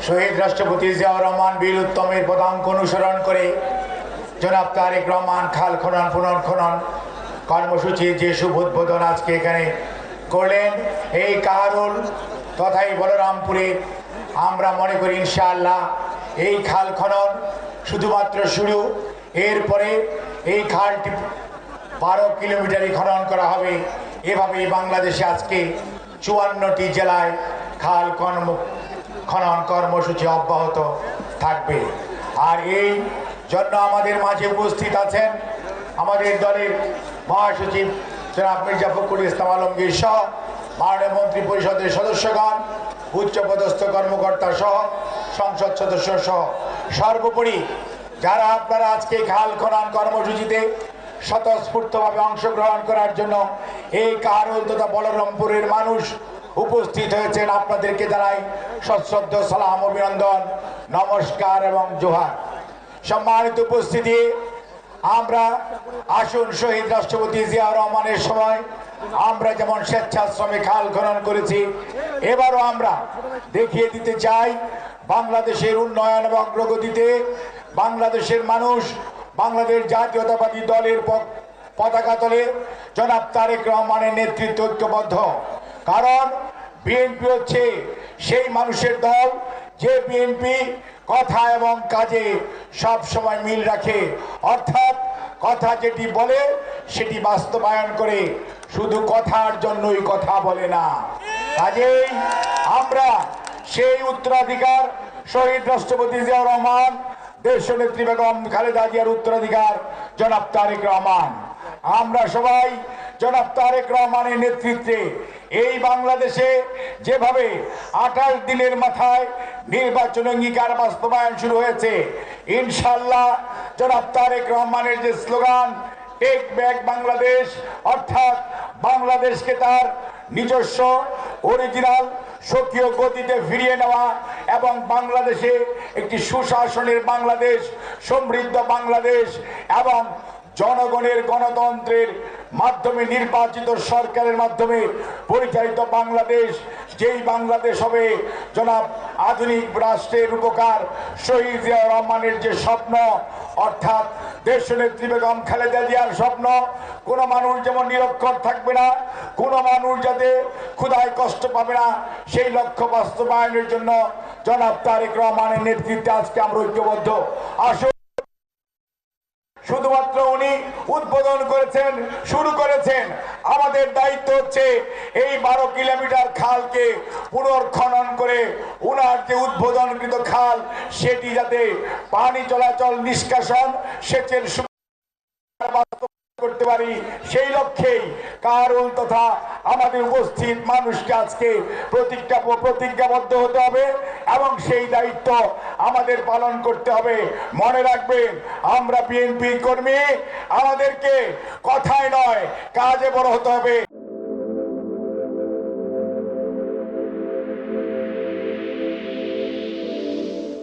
শহীদ রাষ্ট্রপতি জিয়াউর রহমান বীর উত্তমের পদাঙ্ক অনুসরণ করে জনাব তারেক রহমান খাল খনন পুনর্খনন কর্মসূচির যে শুভ উদ্বোধন আজকে এখানে করলেন এই কাহারুল তথাই বলরামপুরে, আমরা মনে করি ইনশাআল্লাহ এই খাল খনন শুধুমাত্র শুরু। এরপরে এই খালটি 12 কিলোমিটারই খনন করা হবে। এভাবেই বাংলাদেশে আজকে 54টি জেলায় খাল খনন কর্মসূচি অব্যাহত থাকবে। আর এই জন্য আমাদের মাঝে উপস্থিত আছেন আমাদের দলের মহাসচিব জনাব মির্জা ফখরুল ইসলাম আলমগীর সহ মাননীয় মন্ত্রী পরিষদের সদস্যগণ, উচ্চপদস্থ কর্মকর্তা সহ সংসদ সদস্য সহ সর্বোপরি যারা আপনারা আজকে খাল খনন কর্মসূচিতে স্বতঃস্ফূর্তভাবে অংশগ্রহণ করার জন্য এই কাহারুল তথা বলরামপুরের মানুষ উপস্থিত হয়েছেন, আপনাদেরকে জানাই সশ্রদ্ধ সালাম, অভিনন্দন, নমস্কার এবং জোহার। সম্মানিত উপস্থিতি, আমরা আসুন শহীদ রাষ্ট্রপতি জিয়াউর রহমানের সময় আমরা যেমন স্বেচ্ছাশ্রমে খাল খনন করেছি, এবারও আমরা দেখিয়ে দিতে চাই বাংলাদেশের উন্নয়ন এবং অগ্রগতিতে বাংলাদেশের মানুষ বাংলাদেশ জাতীয়তাবাদী দলের পতাকা তলে জনাব তারেক রহমানের নেতৃত্ব ঐক্যবদ্ধ। কারণ বিএনপি হচ্ছে সেই মানুষের দল যে বিএনপি কথা এবং কাজে সব সময় মিল রাখে, অর্থাৎ কথা যেটি বলে সেটি বাস্তবায়ন করে, শুধু কথার জন্যই কথা বলে না। কাজেই আমরা সেই উত্তরাধিকার শহীদ রাষ্ট্রপতি জিয়াউর রহমান, দেশনেত্রী বেগম খালেদা জিয়ার উত্তরাধিকার জনাব তারেক রহমান, আমরা সবাই জনাব তারেক রহমানের নেতৃত্বে এই বাংলাদেশে যেভাবে 28 দিনের মাথায় নির্বাচন অঙ্গীকার বাস্তবায়ন শুরু হয়েছে, ইনশাআল্লাহ জনাব তারেক রহমানের যে স্লোগান টেক ব্যাক বাংলাদেশ, অর্থাৎ বাংলাদেশকে তার নিজস্ব অরিজিনাল স্বকীয় গতিতে ফিরিয়ে নেওয়া এবং বাংলাদেশে একটি সুশাসনের বাংলাদেশ, সমৃদ্ধ বাংলাদেশ এবং জনগণের গণতন্ত্রের মাধ্যমে নির্বাচিত সরকারের মাধ্যমে পরিচালিত বাংলাদেশ, যেই বাংলাদেশ হবে জনাব আধুনিক রাষ্ট্রের উপকার শহীদ জিয়াউর রহমানের যে স্বপ্ন, অর্থাৎ দেশনেত্রী বেগম খালেদা জিয়ার স্বপ্ন, কোনো মানুষ যেমন নিরক্ষর থাকবে না, কোনো মানুষ যাতে ক্ষুধায় কষ্ট পাবে না, সেই লক্ষ্য বাস্তবায়নের জন্য জনাব তারেক রহমানের নেতৃত্বে আজকে আমরা ঐক্যবদ্ধ। আসুন, শুধুমাত্র উনি উদ্বোধন করেছেন, শুরু করেছেন, আমাদের দায়িত্ব হচ্ছে এই 12 কিলোমিটার খালকে পুনর্খনন করে উনার যে উদ্বোধনকৃত খাল সেটি যাতে পানি চলাচল, নিষ্কাশন, সেচের করতে পারি, সেই লক্ষ্যেই কাহারুল তথা আমাদের উপস্থিত মানুষকে আজকে প্রতিজ্ঞাবদ্ধ হতে হবে এবং সেই দায়িত্ব আমাদের পালন করতে হবে। মনে রাখবেন, আমরা বিএনপি কর্মী, আমাদেরকে কথায় নয় কাজে বড় হতে হবে।